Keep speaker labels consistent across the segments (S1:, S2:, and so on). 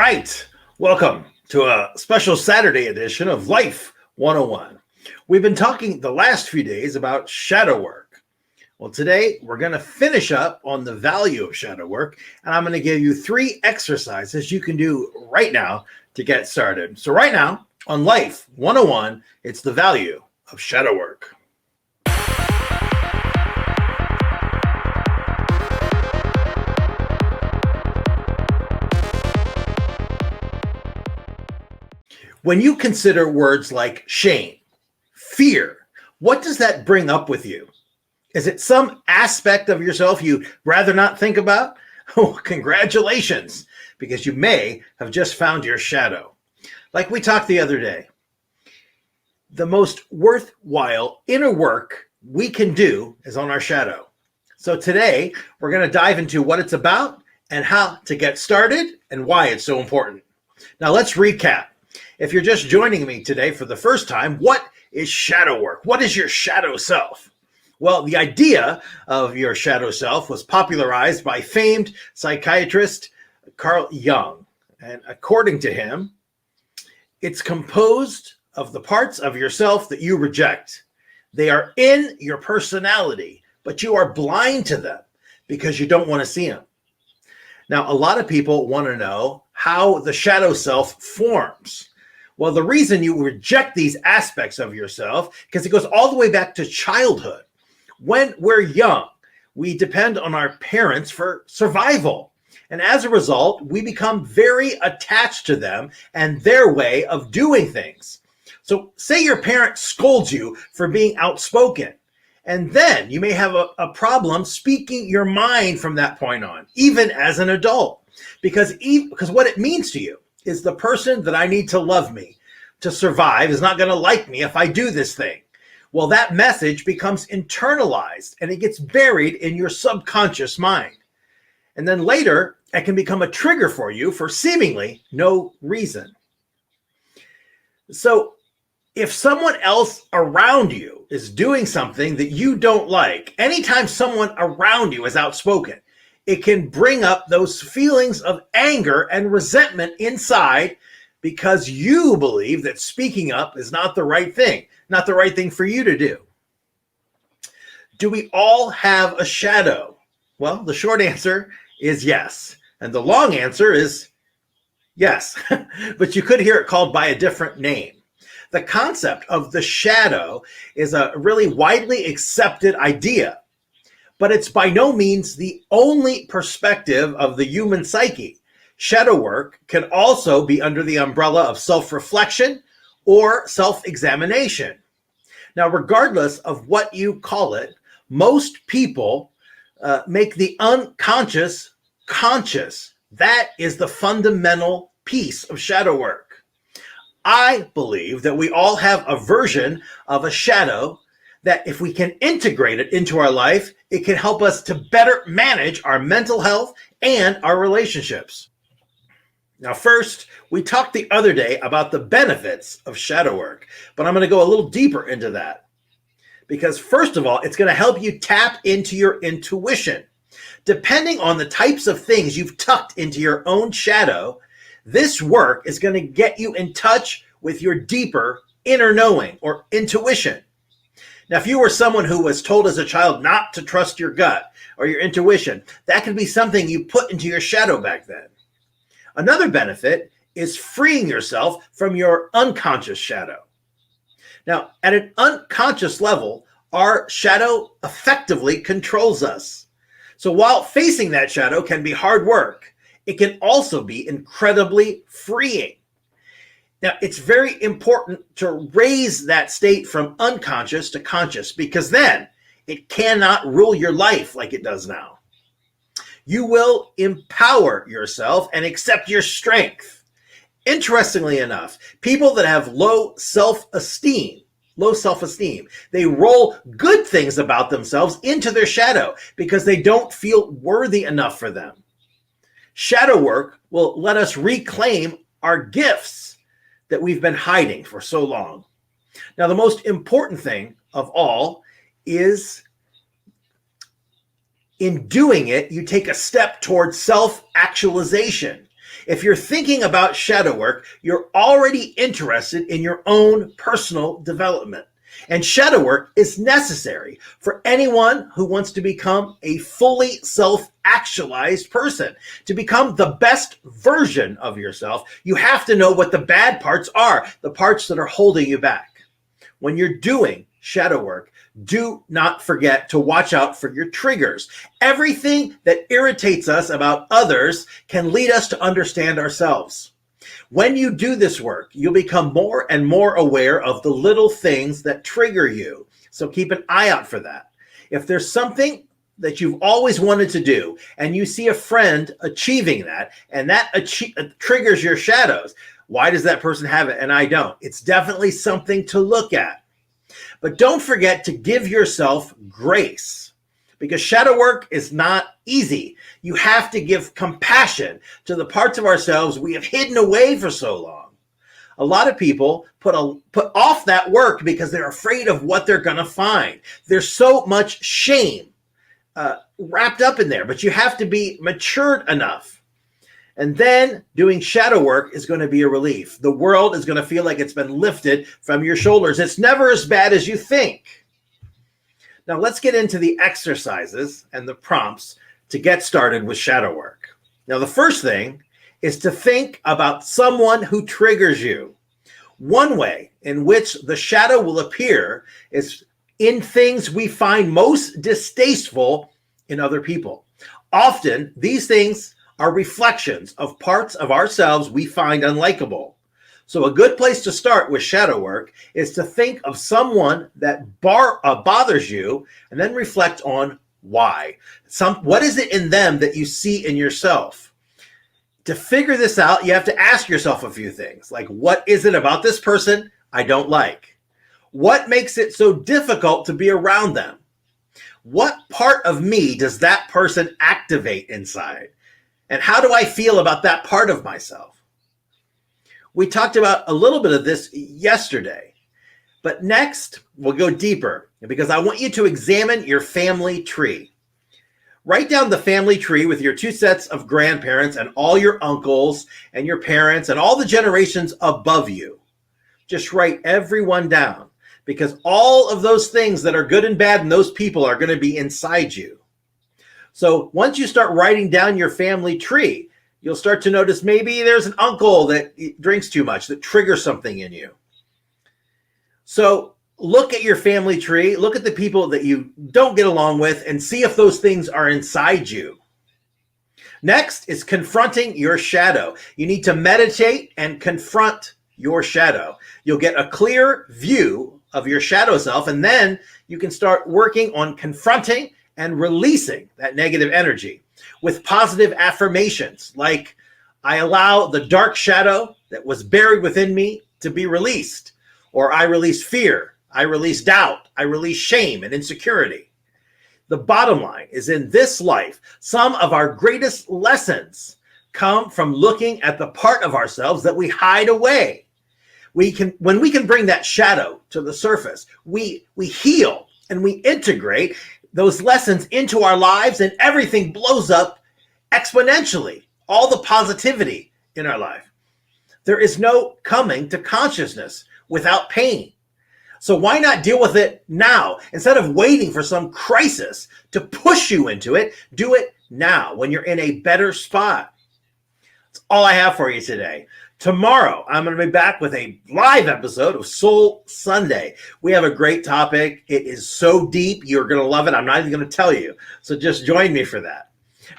S1: right. Welcome to a special Saturday edition of Life 101. We've been talking the last few days about shadow work. Well, today we're going to finish up on the value of shadow work, and I'm going to give you 3 exercises you can do right now to get started. So right now on Life 101, it's the value of shadow work. When you consider words like shame, fear, what does that bring up with you? Is it some aspect of yourself you'd rather not think about? Oh, congratulations, because you may have just found your shadow. Like we talked the other day, the most worthwhile inner work we can do is on our shadow. So today, we're going to dive into what it's about and how to get started and why it's so important. Now let's recap. If you're just joining me today for the first time, what is shadow work? What is your shadow self? Well, the idea of your shadow self was popularized by famed psychiatrist Carl Jung. And according to him, it's composed of the parts of yourself that you reject. They are in your personality, but you are blind to them because you don't want to see them. Now, a lot of people want to know how the shadow self forms. Well, the reason you reject these aspects of yourself, because it goes all the way back to childhood. When we're young, we depend on our parents for survival. And as a result, we become very attached to them and their way of doing things. So say your parent scolds you for being outspoken, and then you may have a problem speaking your mind from that point on, even as an adult, because what it means to you is the person that I need to love me to survive is not going to like me if I do this thing. Well, that message becomes internalized and it gets buried in your subconscious mind. And then later, it can become a trigger for you for seemingly no reason. So if someone else around you is doing something that you don't like, anytime someone around you is outspoken, it can bring up those feelings of anger and resentment inside because you believe that speaking up is not the right thing for you to do. Do we all have a shadow? Well, the short answer is yes. And the long answer is yes, but you could hear it called by a different name. The concept of the shadow is a really widely accepted idea, but it's by no means the only perspective of the human psyche. Shadow work can also be under the umbrella of self-reflection or self-examination. Now, regardless of what you call it, most people make the unconscious conscious. That is the fundamental piece of shadow work. I believe that we all have a version of a shadow that if we can integrate it into our life, it can help us to better manage our mental health and our relationships. Now, first, we talked the other day about the benefits of shadow work, but I'm going to go a little deeper into that. Because first of all, it's going to help you tap into your intuition. Depending on the types of things you've tucked into your own shadow, this work is going to get you in touch with your deeper inner knowing or intuition. Now, if you were someone who was told as a child not to trust your gut or your intuition, that could be something you put into your shadow back then. Another benefit is freeing yourself from your unconscious shadow. Now, at an unconscious level, our shadow effectively controls us. So while facing that shadow can be hard work, it can also be incredibly freeing. Now, it's very important to raise that state from unconscious to conscious because then it cannot rule your life like it does now. You will empower yourself and accept your strength. Interestingly enough, people that have low self-esteem, they roll good things about themselves into their shadow because they don't feel worthy enough for them. Shadow work will let us reclaim our gifts that we've been hiding for so long. Now, the most important thing of all is in doing it, you take a step towards self-actualization. If you're thinking about shadow work, you're already interested in your own personal development. And shadow work is necessary for anyone who wants to become a fully self-actualized person. To become the best version of yourself, you have to know what the bad parts are, the parts that are holding you back. When you're doing shadow work, do not forget to watch out for your triggers. Everything that irritates us about others can lead us to understand ourselves. When you do this work, you'll become more and more aware of the little things that trigger you. So keep an eye out for that. If there's something that you've always wanted to do and you see a friend achieving that and that triggers your shadows, why does that person have it and I don't? It's definitely something to look at. But don't forget to give yourself grace, because shadow work is not easy. You have to give compassion to the parts of ourselves we have hidden away for so long. A lot of people put off that work because they're afraid of what they're going to find. There's so much shame wrapped up in there, but you have to be matured enough. And then doing shadow work is going to be a relief. The world is going to feel like it's been lifted from your shoulders. It's never as bad as you think. Now let's get into the exercises and the prompts to get started with shadow work. Now the first thing is to think about someone who triggers you. One way in which the shadow will appear is in things we find most distasteful in other people. Often these things are reflections of parts of ourselves we find unlikable. So a good place to start with shadow work is to think of someone that bothers you and then reflect on why. What is it in them that you see in yourself? To figure this out, you have to ask yourself a few things, like what is it about this person I don't like? What makes it so difficult to be around them? What part of me does that person activate inside? And how do I feel about that part of myself? We talked about a little bit of this yesterday, but next we'll go deeper because I want you to examine your family tree. Write down the family tree with your 2 sets of grandparents and all your uncles and your parents and all the generations above you. Just write everyone down because all of those things that are good and bad in those people are going to be inside you. So once you start writing down your family tree, you'll start to notice maybe there's an uncle that drinks too much, that triggers something in you. So look at your family tree, look at the people that you don't get along with, and see if those things are inside you. Next is confronting your shadow. You need to meditate and confront your shadow. You'll get a clear view of your shadow self, and then you can start working on confronting and releasing that negative energy with positive affirmations like, I allow the dark shadow that was buried within me to be released, or I release fear, I release doubt, I release shame and insecurity. The bottom line is, in this life, some of our greatest lessons come from looking at the part of ourselves that we hide away. When we can bring that shadow to the surface, we heal and we integrate those lessons into our lives, and everything blows up exponentially. All the positivity in our life. There is no coming to consciousness without pain. So why not deal with it now? Instead of waiting for some crisis to push you into it, do it now when you're in a better spot. That's all I have for you today. Tomorrow, I'm going to be back with a live episode of Soul Sunday. We have a great topic. It is so deep. You're going to love it. I'm not even going to tell you. So just join me for that.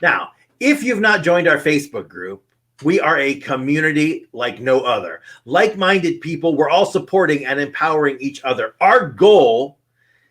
S1: Now, if you've not joined our Facebook group, we are a community like no other. Like-minded people, we're all supporting and empowering each other. Our goal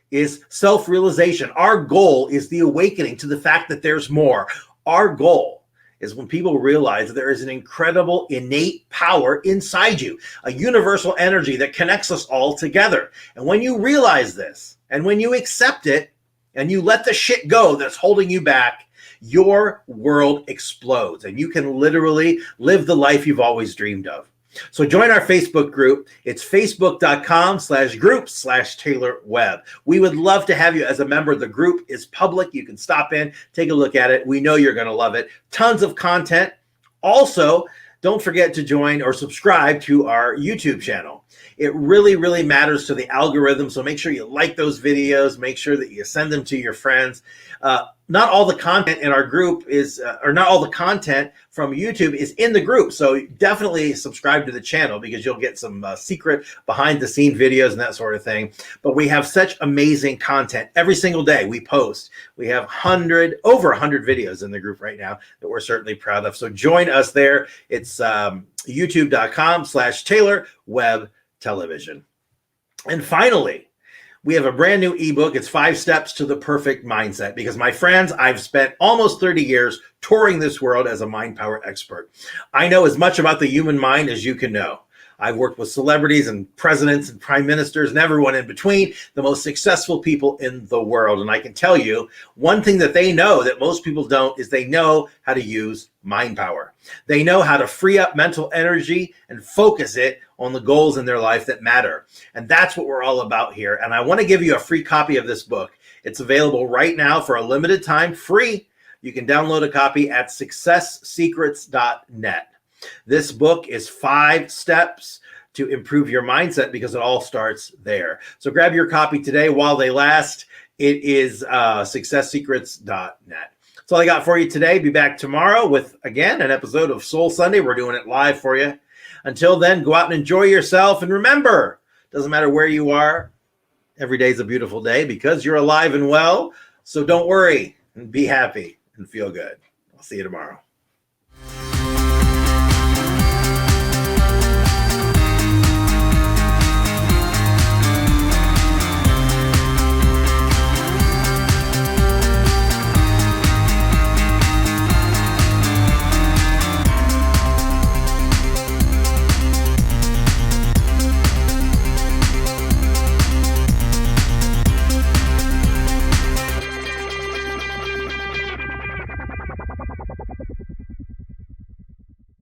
S1: is self-realization. Our goal is the awakening to the fact that there's more. Our goal is when people realize that there is an incredible innate power inside you, a universal energy that connects us all together. And when you realize this, and when you accept it, and you let the shit go that's holding you back, your world explodes and you can literally live the life you've always dreamed of. So join our Facebook group. It's facebook.com/group/taylor-webb. We would love to have you as a member. The group is public. You can stop in, take a look at it. We know you're going to love it. Tons of content. Also, don't forget to join or subscribe to our YouTube channel. It really, really matters to the algorithm. So make sure you like those videos. Make sure that you send them to your friends. Not all the content in our group is, or not all the content from YouTube is in the group. So definitely subscribe to the channel because you'll get some secret behind the scene videos and that sort of thing. But we have such amazing content every single day we post. We have over 100 videos in the group right now that we're certainly proud of. So join us there. It's youtube.com/taylor-webb television. And finally, we have a brand new ebook. It's 5 Steps to the Perfect Mindset. Because my friends, I've spent almost 30 years touring this world as a mind power expert. I know as much about the human mind as you can know. I've worked with celebrities and presidents and prime ministers and everyone in between, the most successful people in the world. And I can tell you one thing that they know that most people don't is they know how to use mind power. They know how to free up mental energy and focus it on the goals in their life that matter. And that's what we're all about here. And I want to give you a free copy of this book. It's available right now for a limited time, free. You can download a copy at successsecrets.net. This book is 5 steps to improve your mindset because it all starts there. So grab your copy today while they last. It is successsecrets.net. That's all I got for you today. Be back tomorrow with, again, an episode of Soul Sunday. We're doing it live for you. Until then, go out and enjoy yourself. And remember, doesn't matter where you are, every day is a beautiful day because you're alive and well. So don't worry and be happy and feel good. I'll see you tomorrow.